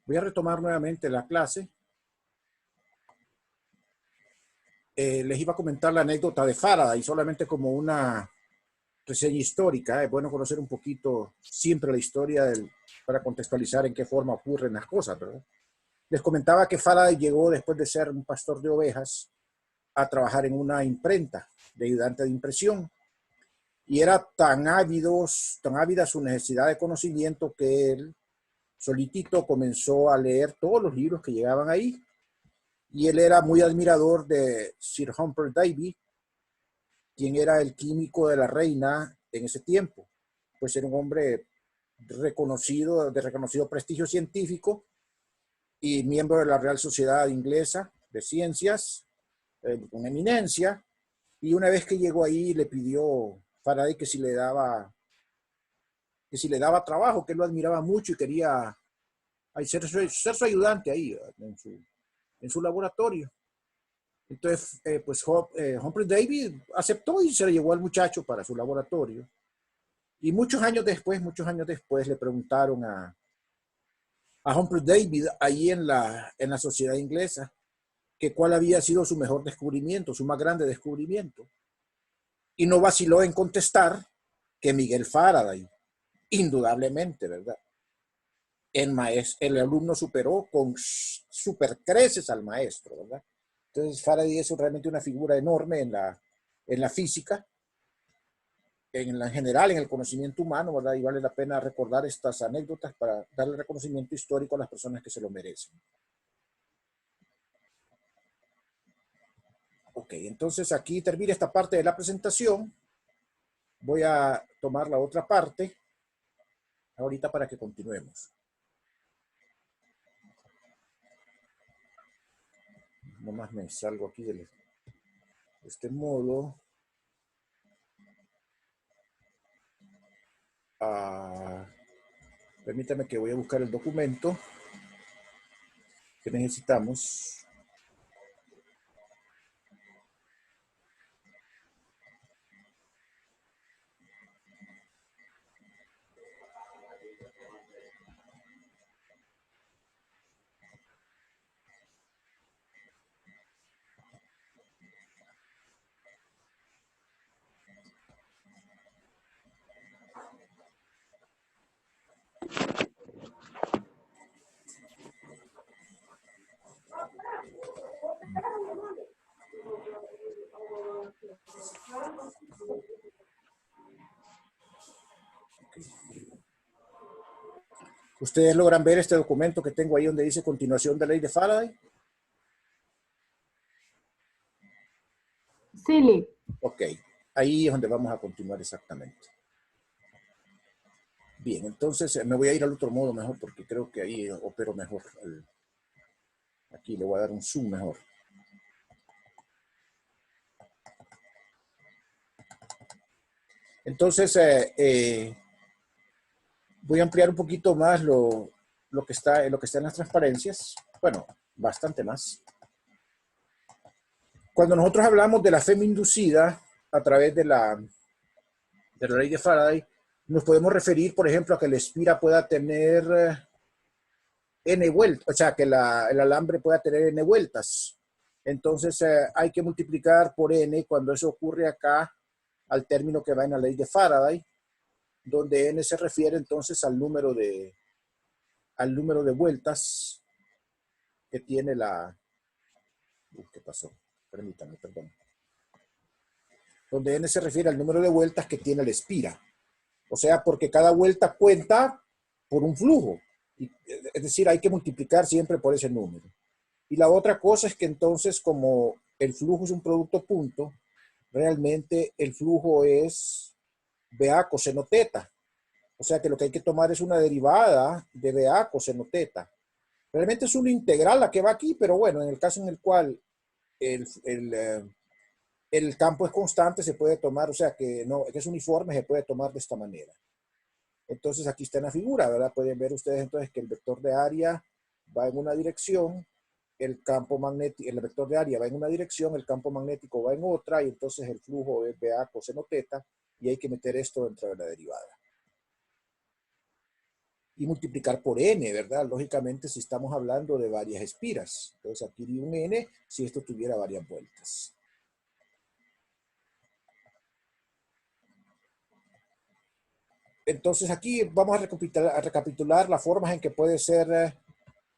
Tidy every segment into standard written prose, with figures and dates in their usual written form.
Voy a retomar nuevamente la clase. Les iba a comentar la anécdota de Faraday, solamente como una reseña histórica. Es bueno conocer un poquito siempre la historia para contextualizar en qué forma ocurren las cosas, ¿verdad? Les comentaba que Faraday llegó después de ser un pastor de ovejas a trabajar en una imprenta de ayudante de impresión. Y era tan ávida su necesidad de conocimiento que él solitito comenzó a leer todos los libros que llegaban ahí. Y él era muy admirador de Sir Humphrey Davy, quien era el químico de la reina en ese tiempo. Pues era un hombre reconocido, de reconocido prestigio científico y miembro de la Real Sociedad Inglesa de Ciencias, con eminencia. Y una vez que llegó ahí, le pidió Faraday que si le daba trabajo, que él lo admiraba mucho y quería ser su ayudante ahí en su laboratorio. Entonces, Humphrey Davy aceptó y se le llevó al muchacho para su laboratorio. Y muchos años después le preguntaron a Humphrey Davy ahí en la sociedad inglesa que cuál había sido su mejor descubrimiento, su más grande descubrimiento. Y no vaciló en contestar que Miguel Faraday, indudablemente, ¿verdad? El alumno superó con supercreces al maestro, ¿verdad? Entonces Faraday es realmente una figura enorme en la física, en general, en el conocimiento humano, ¿verdad? Y vale la pena recordar estas anécdotas para darle reconocimiento histórico a las personas que se lo merecen. Ok, entonces aquí termina esta parte de la presentación. Voy a tomar la otra parte ahorita para que continuemos. Nomás me salgo aquí de este modo. Permítame que voy a buscar el documento que necesitamos. ¿Ustedes logran ver este documento que tengo ahí donde dice continuación de ley de Faraday? Sí, Lee. Ok, ahí es donde vamos a continuar exactamente. Bien, entonces me voy a ir al otro modo mejor porque creo que ahí opero mejor. Aquí le voy a dar un zoom mejor. Entonces, voy a ampliar un poquito más lo que está en las transparencias. Bueno, bastante más. Cuando nosotros hablamos de la femi-inducida a través de la ley de Faraday, nos podemos referir, por ejemplo, a que la espira pueda tener n vueltas, o sea, que el alambre pueda tener n vueltas. Entonces, hay que multiplicar por n cuando eso ocurre acá al término que va en la ley de Faraday, donde n se refiere entonces al número de vueltas que tiene ¿qué pasó? Permítanme, perdón. Donde n se refiere al número de vueltas que tiene la espira. O sea, porque cada vuelta cuenta por un flujo. Es decir, hay que multiplicar siempre por ese número. Y la otra cosa es que entonces, como el flujo es un producto punto, realmente el flujo es BA coseno teta. O sea que lo que hay que tomar es una derivada de BA coseno teta. Realmente es una integral la que va aquí, pero bueno, en el caso en el cual el campo es constante, se puede tomar, o sea que es uniforme, se puede tomar de esta manera. Entonces aquí está en la figura, ¿verdad? Pueden ver ustedes entonces que el vector de área va en una dirección, el campo magnético, el vector de área va en una dirección, el campo magnético va en otra, y entonces el flujo es BA coseno teta, y hay que meter esto dentro de la derivada. y multiplicar por n, ¿verdad? Lógicamente, si estamos hablando de varias espiras. Entonces, aquí di un n si esto tuviera varias vueltas. Entonces, aquí vamos a recapitular las formas en que puede ser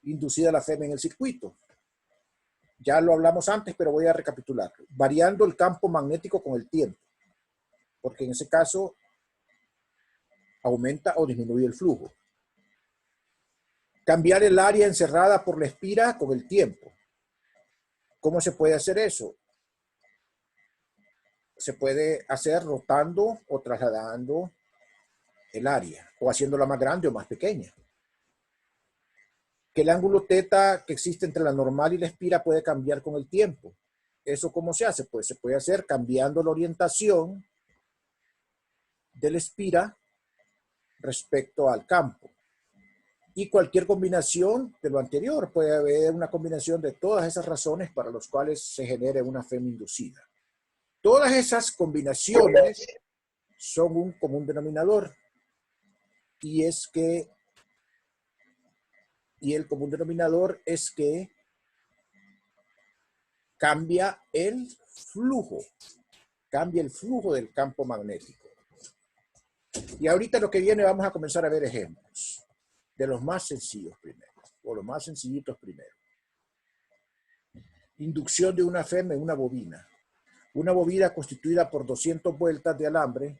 inducida la FEM en el circuito. Ya lo hablamos antes, pero voy a recapitular. Variando el campo magnético con el tiempo, porque en ese caso aumenta o disminuye el flujo. Cambiar el área encerrada por la espira con el tiempo. ¿Cómo se puede hacer eso? Se puede hacer rotando o trasladando el área, o haciéndola más grande o más pequeña. Que el ángulo θ que existe entre la normal y la espira puede cambiar con el tiempo. ¿Eso cómo se hace? Pues se puede hacer cambiando la orientación de la espira respecto al campo. Y cualquier combinación de lo anterior, puede haber una combinación de todas esas razones para las cuales se genere una FEM inducida. Todas esas combinaciones son un común denominador, y el común denominador es que cambia el flujo del campo magnético. Y ahorita lo que viene vamos a comenzar a ver ejemplos de los más sencillos primero, o los más sencillitos primero. Inducción de una FEM en una bobina. Una bobina constituida por 200 vueltas de alambre.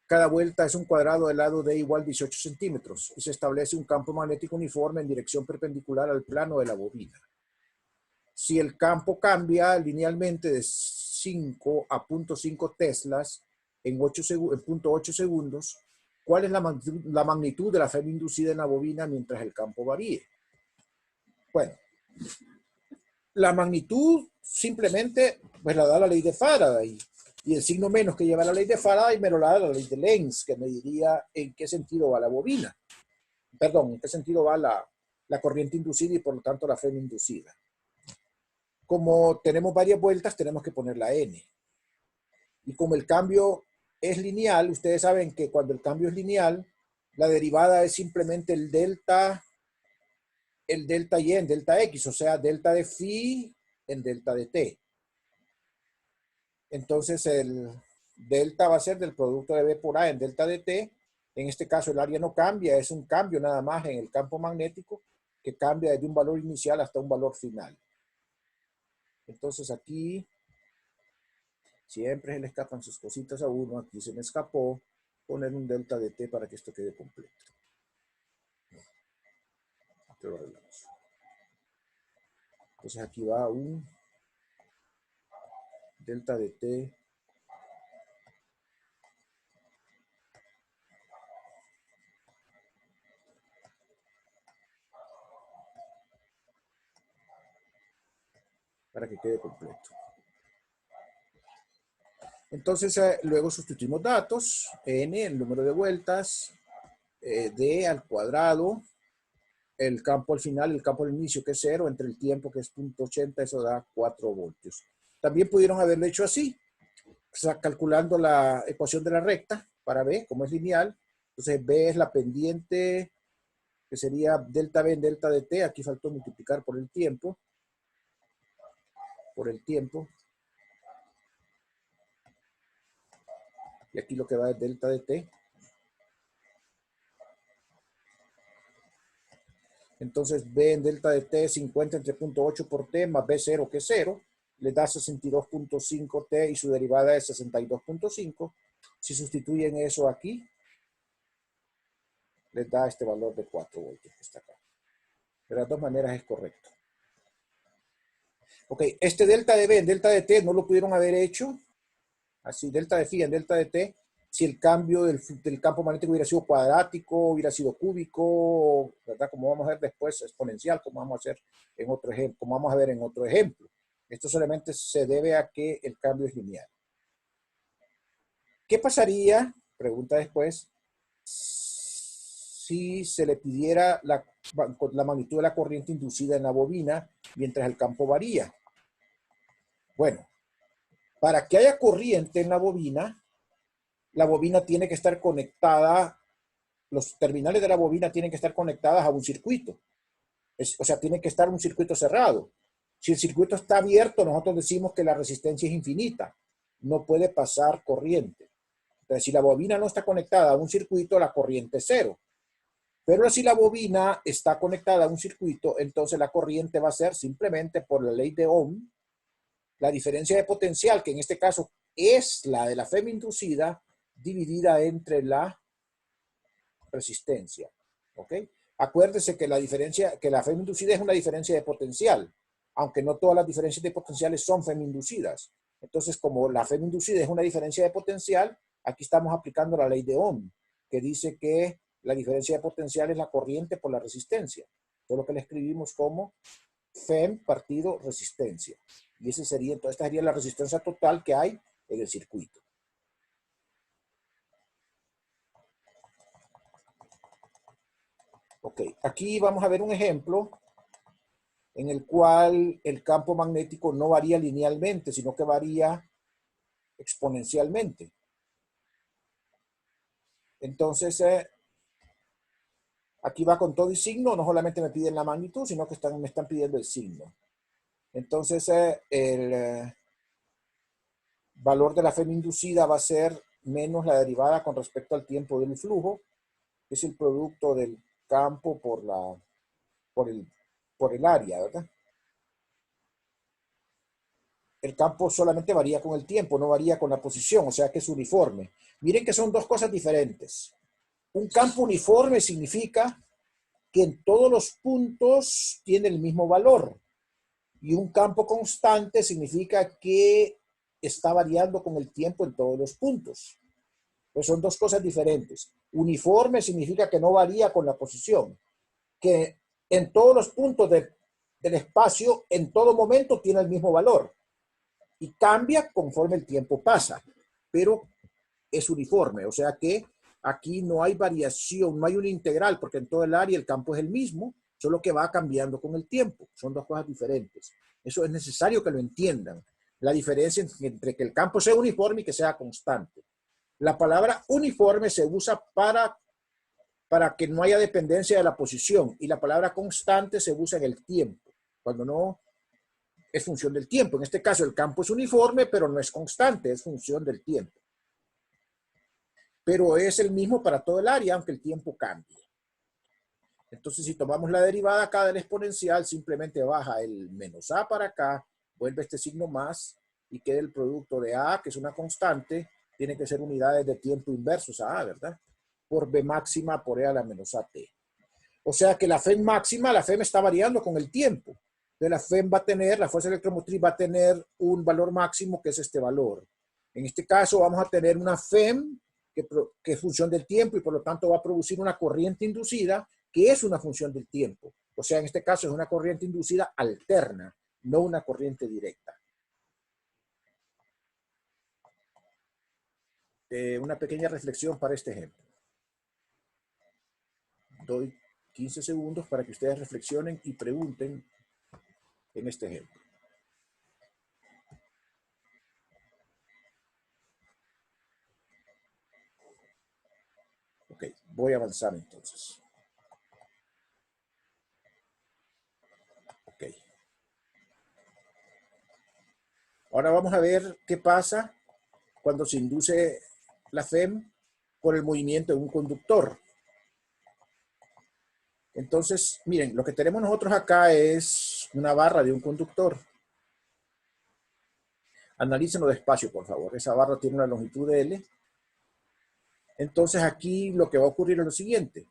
Cada vuelta es un cuadrado de lado D igual 18 centímetros y se establece un campo magnético uniforme en dirección perpendicular al plano de la bobina. Si el campo cambia linealmente de 5 a 0.5 teslas en 0.8 segundos, ¿cuál es la magnitud de la FEM inducida en la bobina mientras el campo varíe? Bueno, la magnitud simplemente pues la da la ley de Faraday, y el signo menos que lleva la ley de Faraday me lo da la ley de Lenz, que me diría en qué sentido va la bobina. Perdón, en qué sentido va la corriente inducida y por lo tanto la FEM inducida. Como tenemos varias vueltas, tenemos que poner la N. Y como el cambio es lineal, ustedes saben que cuando el cambio es lineal, la derivada es simplemente el delta y en delta X, o sea, delta de phi en delta de t. Entonces el delta va a ser del producto de B por A en delta de t. En este caso el área no cambia, es un cambio nada más en el campo magnético que cambia desde un valor inicial hasta un valor final. Entonces aquí siempre se le escapan sus cositas a uno. Aquí se me escapó poner un delta de t para que esto quede completo. Aquí lo arreglamos. Entonces aquí va un delta de t para que quede completo. Entonces luego sustituimos datos, n, el número de vueltas, d al cuadrado, el campo al final, el campo al inicio que es 0, entre el tiempo que es 0.80, eso da 4 voltios. También pudieron haberlo hecho así, o sea, calculando la ecuación de la recta para B, como es lineal. Entonces B es la pendiente, que sería delta B en delta de t, aquí faltó multiplicar por el tiempo, y aquí lo que va es delta de t. Entonces B en delta de t 50 entre 0.8 por t más B0 que es 0, le da 62.5 t y su derivada es 62.5. Si sustituyen eso aquí, les da este valor de 4 voltios que está acá. De las dos maneras es correcto. Ok, este delta de B en delta de t no lo pudieron haber hecho así, delta de phi en delta de t, si el cambio del campo magnético hubiera sido cuadrático, hubiera sido cúbico, ¿verdad? Como vamos a ver después, exponencial, como vamos a hacer en otro ejemplo, como vamos a ver en otro ejemplo. Esto solamente se debe a que el cambio es lineal. ¿Qué pasaría, pregunta después, si se le pidiera la magnitud de la corriente inducida en la bobina mientras el campo varía? Bueno, para que haya corriente en la bobina tiene que estar conectada los terminales de la bobina tienen que estar conectadas a un circuito. O sea, tiene que estar un circuito cerrado. Si el circuito está abierto, nosotros decimos que la resistencia es infinita. No puede pasar corriente. Entonces, si la bobina no está conectada a un circuito, la corriente es cero. Pero si la bobina está conectada a un circuito, entonces la corriente va a ser simplemente por la ley de Ohm, la diferencia de potencial, que en este caso es la de la FEM inducida, dividida entre la resistencia. ¿Ok? Acuérdese que la FEM inducida es una diferencia de potencial, aunque no todas las diferencias de potenciales son FEM inducidas. Entonces, como la FEM inducida es una diferencia de potencial, aquí estamos aplicando la ley de Ohm, que dice que la diferencia de potencial es la corriente por la resistencia. Eso es lo que le escribimos como FEM partido resistencia. Y ese sería, entonces, esta sería la resistencia total que hay en el circuito. Ok, aquí vamos a ver un ejemplo en el cual el campo magnético no varía linealmente, sino que varía exponencialmente. Entonces, aquí va con todo y signo, no solamente me piden la magnitud, sino que me están pidiendo el signo. Entonces, el valor de la FEM inducida va a ser menos la derivada con respecto al tiempo del flujo, que es el producto del campo por el área, ¿verdad? El campo solamente varía con el tiempo, no varía con la posición, o sea que es uniforme. Miren que son dos cosas diferentes. Un campo uniforme significa que en todos los puntos tiene el mismo valor. Y un campo constante significa que está variando con el tiempo en todos los puntos. Pues son dos cosas diferentes. Uniforme significa que no varía con la posición, que en todos los puntos del espacio, en todo momento tiene el mismo valor y cambia conforme el tiempo pasa, pero es uniforme, o sea que aquí no hay variación, no hay un integral, porque en todo el área el campo es el mismo, solo que va cambiando con el tiempo. Son dos cosas diferentes. Eso es necesario que lo entiendan. La diferencia entre que el campo sea uniforme y que sea constante. La palabra uniforme se usa para que no haya dependencia de la posición y la palabra constante se usa en el tiempo, cuando no es función del tiempo. En este caso el campo es uniforme, pero no es constante, es función del tiempo. Pero es el mismo para todo el área, aunque el tiempo cambie. Entonces, si tomamos la derivada acá del exponencial, simplemente baja el menos a para acá, vuelve este signo más y queda el producto de a, que es una constante, tiene que ser unidades de tiempo inversos a, ¿verdad? Por b máxima por e a la menos at. O sea que la FEM máxima, la FEM está variando con el tiempo. Entonces la FEM va a tener, la fuerza electromotriz va a tener un valor máximo que es este valor. En este caso vamos a tener una FEM que es función del tiempo y por lo tanto va a producir una corriente inducida que es una función del tiempo. O sea, en este caso es una corriente inducida alterna, no una corriente directa. Una pequeña reflexión para este ejemplo. Doy 15 segundos para que ustedes reflexionen y pregunten en este ejemplo. Ok, voy a avanzar entonces. Ok. Ahora vamos a ver qué pasa cuando se induce la FEM por el movimiento de un conductor. Entonces, miren, lo que tenemos nosotros acá es una barra de un conductor. Analícenlo despacio, por favor. Esa barra tiene una longitud de L. Entonces, aquí lo que va a ocurrir es lo siguiente.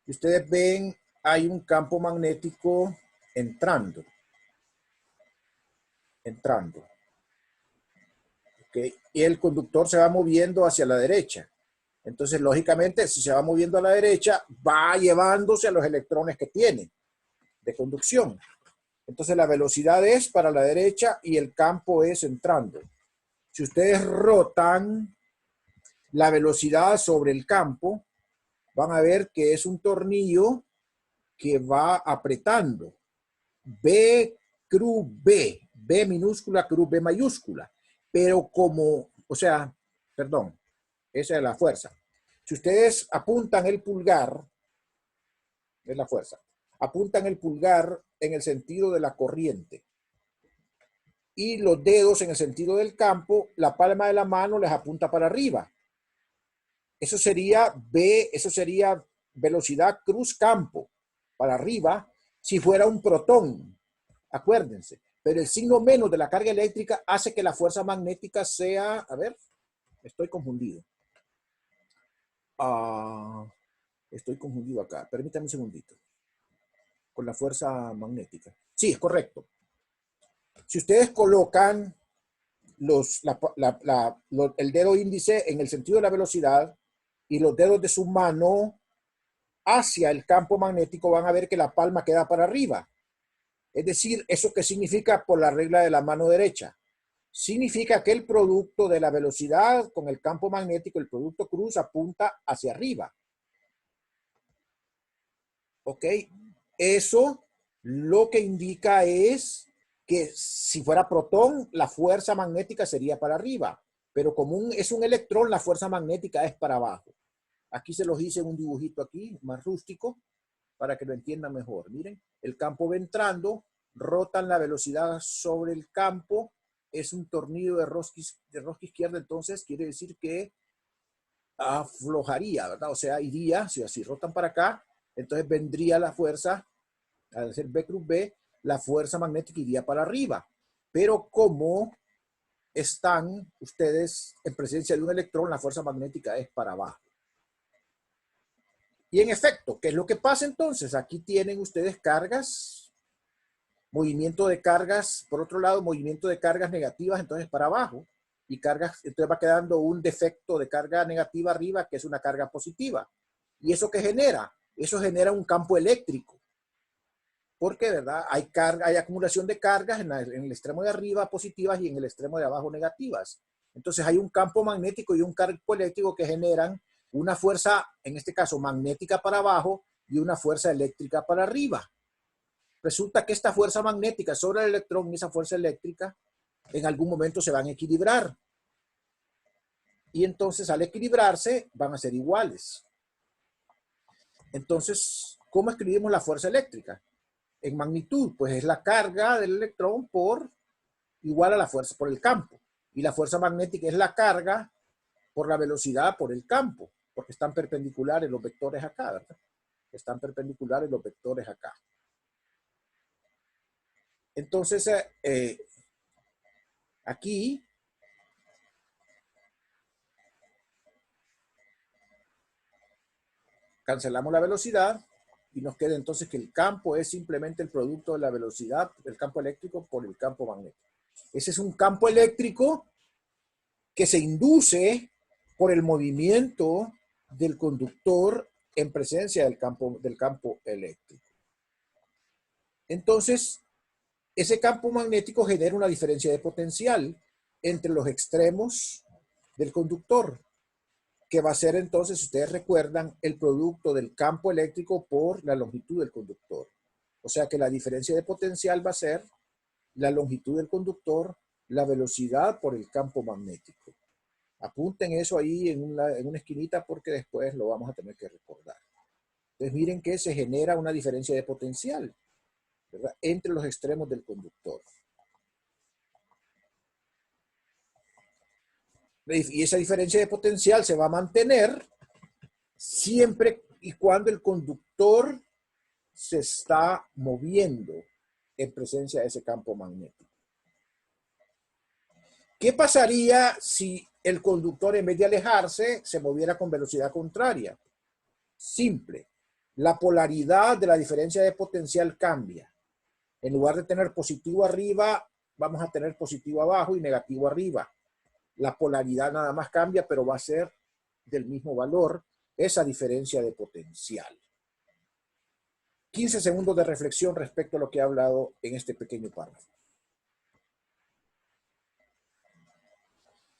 Ustedes ven, hay un campo magnético entrando. ¿Okay? Y el conductor se va moviendo hacia la derecha. Entonces, lógicamente, si se va moviendo a la derecha, va llevándose a los electrones que tiene de conducción. Entonces, la velocidad es para la derecha y el campo es entrando. Si ustedes rotan la velocidad sobre el campo, van a ver que es un tornillo que va apretando. B, cruz B, B minúscula, cruz B mayúscula. Pero como, o sea, perdón, esa es la fuerza. Si ustedes apuntan el pulgar, es la fuerza, apuntan el pulgar en el sentido de la corriente y los dedos en el sentido del campo, la palma de la mano les apunta para arriba. Eso sería velocidad cruz campo, para arriba, si fuera un protón, acuérdense. Pero el signo menos de la carga eléctrica hace que la fuerza magnética sea, a ver, estoy confundido. Estoy confundido acá, permítame un segundito. Con la fuerza magnética. Sí, es correcto. Si ustedes colocan el dedo índice en el sentido de la velocidad y los dedos de su mano hacia el campo magnético, van a ver que la palma queda para arriba. Es decir, ¿eso qué significa por la regla de la mano derecha? Significa que el producto de la velocidad con el campo magnético, el producto cruz, apunta hacia arriba. ¿Ok? Eso lo que indica es que si fuera protón, la fuerza magnética sería para arriba. Pero como es un electrón, la fuerza magnética es para abajo. Aquí se los hice en un dibujito aquí, más rústico, para que lo entiendan mejor. Miren, el campo va entrando, rotan la velocidad sobre el campo, es un tornillo de rosca izquierda, entonces quiere decir que aflojaría, ¿verdad? O sea, iría, si así rotan para acá, entonces vendría la fuerza, al ser B cruz B, la fuerza magnética iría para arriba. Pero como están ustedes en presencia de un electrón, la fuerza magnética es para abajo. Y en efecto, ¿qué es lo que pasa entonces? Aquí tienen ustedes cargas, movimiento de cargas, por otro lado, movimiento de cargas negativas, entonces para abajo, y cargas, entonces va quedando un defecto de carga negativa arriba, que es una carga positiva. ¿Y eso qué genera? Eso genera un campo eléctrico. Porque, ¿verdad? Hay acumulación de cargas en el extremo de arriba positivas y en el extremo de abajo negativas. Entonces hay un campo magnético y un campo eléctrico que generan una fuerza, en este caso magnética para abajo y una fuerza eléctrica para arriba. Resulta que esta fuerza magnética sobre el electrón y esa fuerza eléctrica en algún momento se van a equilibrar. Y entonces al equilibrarse van a ser iguales. Entonces, ¿cómo escribimos la fuerza eléctrica? En magnitud, pues es la carga del electrón igual a la fuerza por el campo. Y la fuerza magnética es la carga por la velocidad por el campo, porque están perpendiculares los vectores acá, ¿verdad? Están perpendiculares los vectores acá. Entonces, aquí cancelamos la velocidad y nos queda entonces que el campo es simplemente el producto de la velocidad del campo eléctrico por el campo magnético. Ese es un campo eléctrico que se induce por el movimiento del conductor en presencia del campo eléctrico. Entonces, ese campo magnético genera una diferencia de potencial entre los extremos del conductor, que va a ser entonces, si ustedes recuerdan, el producto del campo eléctrico por la longitud del conductor. O sea que la diferencia de potencial va a ser la longitud del conductor, la velocidad por el campo magnético. Apunten eso ahí en una esquinita porque después lo vamos a tener que recordar. Entonces miren que se genera una diferencia de potencial, ¿verdad?, entre los extremos del conductor. Y esa diferencia de potencial se va a mantener siempre y cuando el conductor se está moviendo en presencia de ese campo magnético. ¿Qué pasaría si el conductor, en vez de alejarse, se moviera con velocidad contraria? Simple. La polaridad de la diferencia de potencial cambia. En lugar de tener positivo arriba, vamos a tener positivo abajo y negativo arriba. La polaridad nada más cambia, pero va a ser del mismo valor esa diferencia de potencial. 15 segundos de reflexión respecto a lo que he hablado en este pequeño párrafo.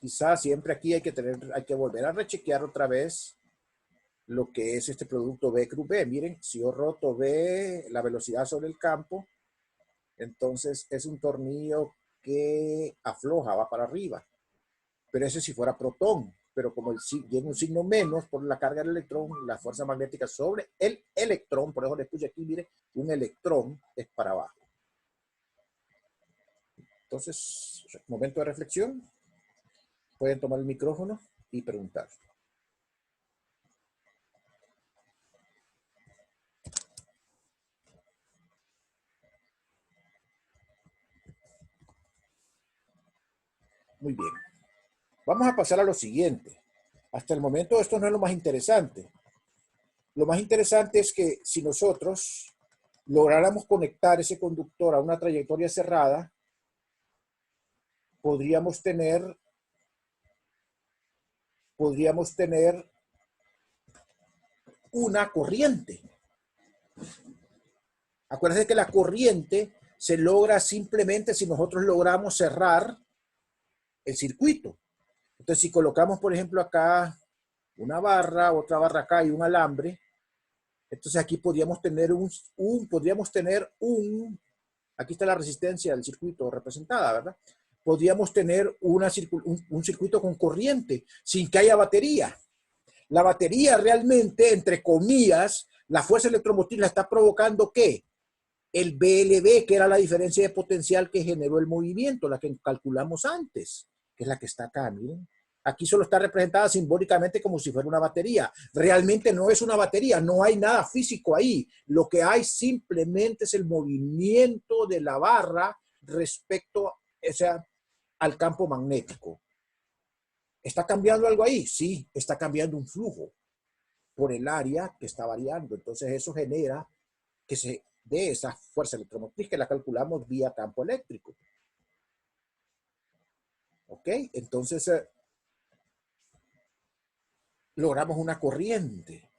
Quizás siempre aquí hay que volver a rechequear otra vez lo que es este producto B cruz B. Miren, si yo roto B, la velocidad sobre el campo, entonces es un tornillo que afloja, va para arriba. Pero ese si fuera protón. pero como tiene un signo menos por la carga del electrón, la fuerza magnética sobre el electrón, por eso le puse aquí, mire, un electrón es para abajo. Entonces, momento de reflexión, pueden tomar el micrófono y preguntar. Muy bien. Vamos a pasar a lo siguiente. Hasta el momento esto no es lo más interesante. Lo más interesante es que si nosotros lográramos conectar ese conductor a una trayectoria cerrada, podríamos tener una corriente. Acuérdense que la corriente se logra simplemente si nosotros logramos cerrar el circuito. Entonces, si colocamos, por ejemplo, acá una barra, otra barra acá y un alambre, entonces aquí podríamos tener aquí está la resistencia del circuito representada, ¿verdad? Podríamos tener un circuito con corriente sin que haya batería. La batería realmente, entre comillas, la fuerza electromotriz la está provocando ¿qué? El BLB, que era la diferencia de potencial que generó el movimiento, la que calculamos antes, que es la que está acá, miren. Aquí solo está representada simbólicamente como si fuera una batería. Realmente no es una batería, no hay nada físico ahí. Lo que hay simplemente es el movimiento de la barra respecto, al campo magnético. ¿Está cambiando algo ahí? Sí, está cambiando un flujo por el área que está variando. Entonces eso genera que se dé esa fuerza electromotriz que la calculamos vía campo eléctrico. ¿Ok? Entonces logramos una corriente.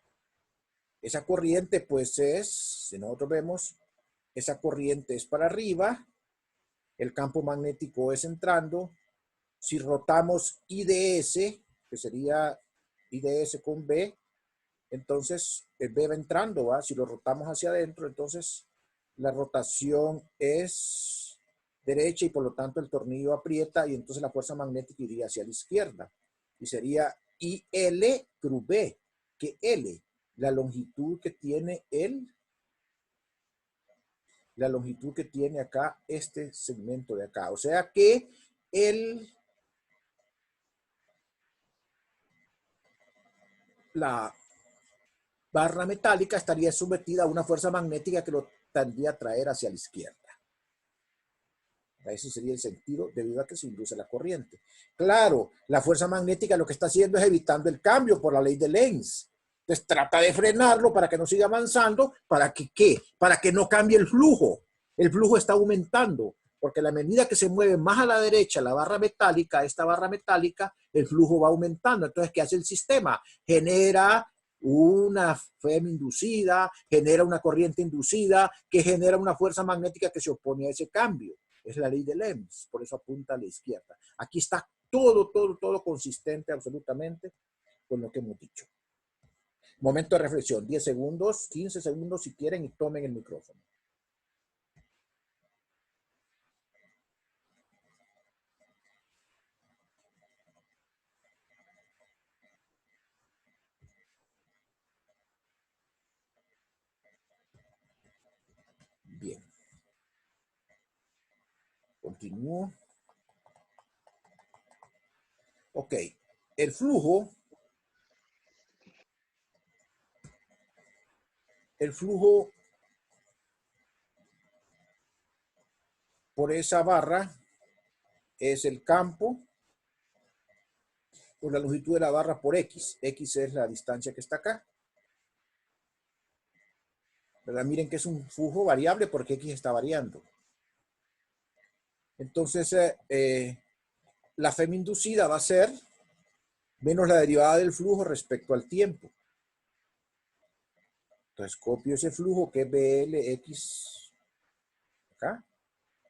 Esa corriente pues si nosotros vemos, esa corriente es para arriba, el campo magnético es entrando. Si rotamos IDS, que sería IDS con B, entonces el B va entrando, ¿va? Si lo rotamos hacia adentro, entonces la rotación es derecha y por lo tanto el tornillo aprieta y entonces la fuerza magnética iría hacia la izquierda. Y sería IL cruz B, que L, la longitud que tiene la longitud que tiene acá este segmento de acá. O sea que la barra metálica estaría sometida a una fuerza magnética que lo tendría a traer hacia la izquierda. Ese sería el sentido debido a que se induce la corriente. Claro, la fuerza magnética lo que está haciendo es evitando el cambio por la ley de Lenz. Entonces trata de frenarlo para que no siga avanzando, para que ¿qué? Para que no cambie el flujo. El flujo está aumentando, porque a la medida que se mueve más a la derecha la barra metálica, esta barra metálica, el flujo va aumentando. Entonces, ¿qué hace el sistema? Genera una FEM inducida, genera una corriente inducida, que genera una fuerza magnética que se opone a ese cambio. Es la ley de Lenz, por eso apunta a la izquierda. Aquí está todo consistente absolutamente con lo que hemos dicho. Momento de reflexión, 10 segundos, 15 segundos si quieren y tomen el micrófono. Bien. Continúo. Ok. El flujo por esa barra es el campo por la longitud de la barra por X. X es la distancia que está acá. ¿Verdad? Miren que es un flujo variable porque X está variando. Entonces, la FEM inducida va a ser menos la derivada del flujo respecto al tiempo. Entonces, copio ese flujo que es BLX acá.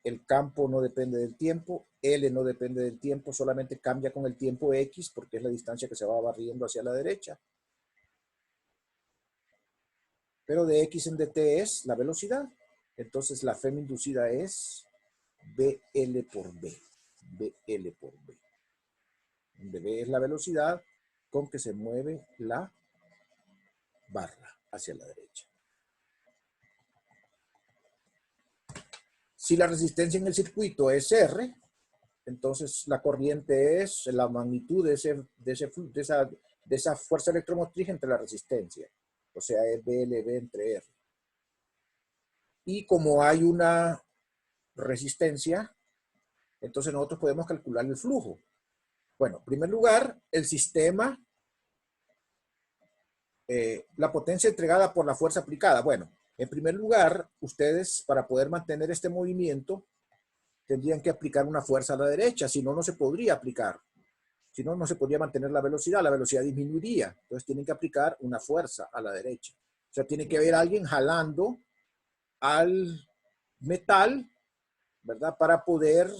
El campo no depende del tiempo, L no depende del tiempo, solamente cambia con el tiempo X porque es la distancia que se va barriendo hacia la derecha. Pero de X en dt es la velocidad. Entonces la FEM inducida es BL por B. BL por B. Donde B es la velocidad con que se mueve la barra hacia la derecha. Si la resistencia en el circuito es R, entonces la corriente es la magnitud de esa fuerza electromotriz entre la resistencia. O sea, es BLV entre R. Y como hay una resistencia, entonces nosotros podemos calcular el flujo. Bueno, en primer lugar, el sistema, la potencia entregada por la fuerza aplicada. Bueno, en primer lugar, ustedes para poder mantener este movimiento tendrían que aplicar una fuerza a la derecha, si no, no se podría aplicar. Si no, no se podría mantener la velocidad disminuiría. Entonces tienen que aplicar una fuerza a la derecha. O sea, tiene que haber alguien jalando al metal, ¿verdad? Para poder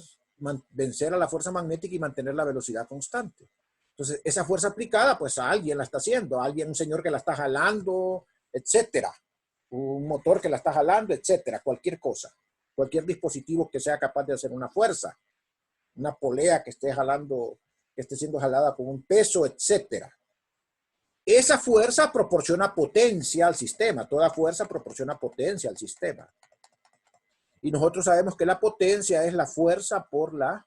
vencer a la fuerza magnética y mantener la velocidad constante. Entonces, esa fuerza aplicada, pues a alguien la está haciendo, un señor que la está jalando, etcétera. Un motor que la está jalando, etcétera. Cualquier cosa. Cualquier dispositivo que sea capaz de hacer una fuerza. Una polea que esté jalando, que esté siendo jalada con un peso, etcétera. Esa fuerza proporciona potencia al sistema. Toda fuerza proporciona potencia al sistema. Y nosotros sabemos que la potencia es la fuerza por la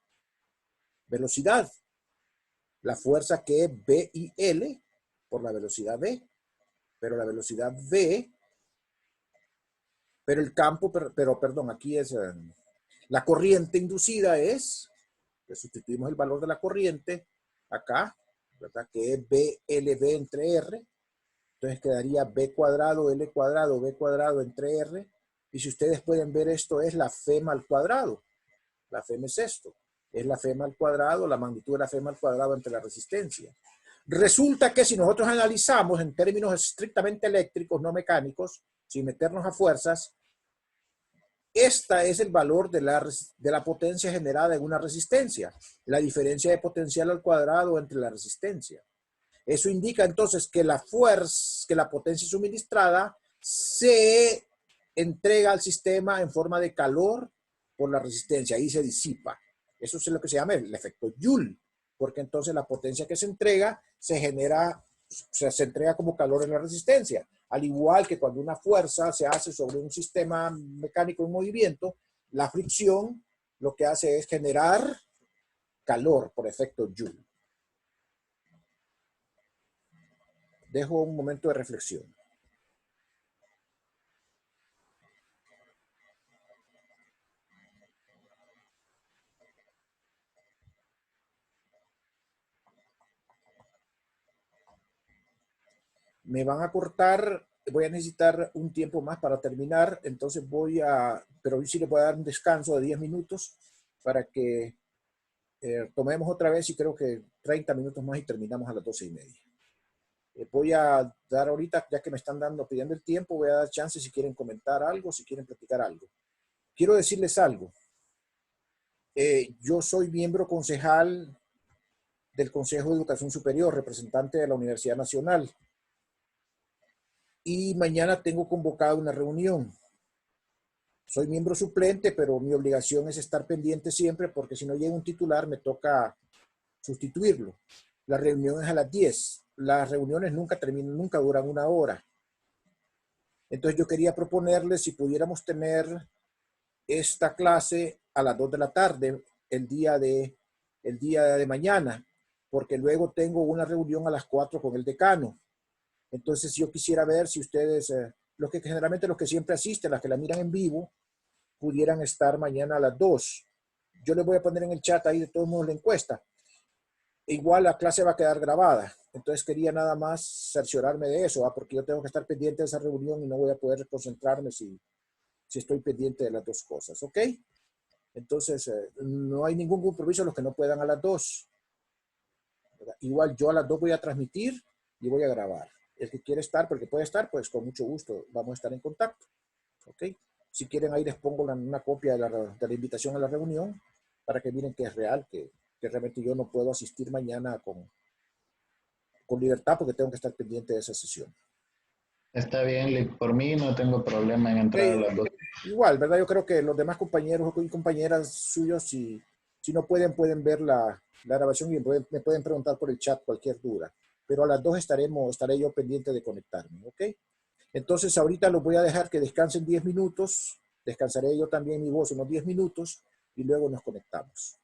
velocidad. La fuerza que es V y L por la velocidad V. Pero la velocidad V, pero el campo, perdón, aquí es la corriente inducida es, que sustituimos el valor de la corriente acá, ¿verdad? Que es BLV entre R. Entonces quedaría B cuadrado, L cuadrado, B cuadrado entre R. Y si ustedes pueden ver, esto es la FEMA al cuadrado. La FEMA es esto. Es la FEMA al cuadrado, la magnitud de la FEMA al cuadrado entre la resistencia. Resulta que si nosotros analizamos en términos estrictamente eléctricos, no mecánicos, sin meternos a fuerzas, esta es el valor de la potencia generada en una resistencia. La diferencia de potencial al cuadrado entre la resistencia. Eso indica entonces que la fuerza, que la potencia suministrada se entrega al sistema en forma de calor por la resistencia. Ahí se disipa. Eso es lo que se llama el efecto Joule. Porque entonces la potencia que se entrega se genera, o sea, se entrega como calor en la resistencia. Al igual que cuando una fuerza se hace sobre un sistema mecánico en movimiento, la fricción lo que hace es generar calor por efecto Joule. Dejo un momento de reflexión. Me van a cortar, voy a necesitar un tiempo más para terminar, entonces pero hoy sí le voy a dar un descanso de 10 minutos para que tomemos otra vez y creo que 30 minutos más y terminamos a las 12:30. Voy a dar ahorita, ya que me están pidiendo el tiempo, voy a dar chance si quieren comentar algo, si quieren platicar algo. Quiero decirles algo. Yo soy miembro concejal del Consejo de Educación Superior, representante de la Universidad Nacional. Y mañana tengo convocada una reunión. Soy miembro suplente, pero mi obligación es estar pendiente siempre porque si no llega un titular me toca sustituirlo. La reunión es a las 10. Las reuniones nunca terminan, nunca duran una hora. Entonces yo quería proponerles si pudiéramos tener esta clase a las 2 de la tarde, el día de mañana, porque luego tengo una reunión a las 4 con el decano. Entonces yo quisiera ver si ustedes, generalmente los que siempre asisten, las que la miran en vivo, pudieran estar mañana a las 2. Yo les voy a poner en el chat ahí de todos modos la encuesta. Igual la clase va a quedar grabada. Entonces quería nada más cerciorarme de eso, porque yo tengo que estar pendiente de esa reunión y no voy a poder concentrarme si estoy pendiente de las dos cosas, ¿ok? Entonces, no hay ningún compromiso los que no puedan a las 2. ¿Verdad? Igual yo a las 2 voy a transmitir y voy a grabar. El que quiere estar, porque puede estar, pues con mucho gusto vamos a estar en contacto, ¿ok? Si quieren ahí les pongo una copia de la invitación a la reunión para que miren que es real, que realmente yo no puedo asistir mañana con libertad porque tengo que estar pendiente de esa sesión. Está bien, Lick. Por mí no tengo problema en entrar a las 2. Igual, ¿verdad? Yo creo que los demás compañeros y compañeras suyos, si no pueden ver la grabación y me pueden preguntar por el chat cualquier duda. pero a las 2 estaré yo pendiente de conectarme, ¿ok? Entonces ahorita los voy a dejar que descansen 10 minutos, descansaré yo también mi voz unos 10 minutos y luego nos conectamos.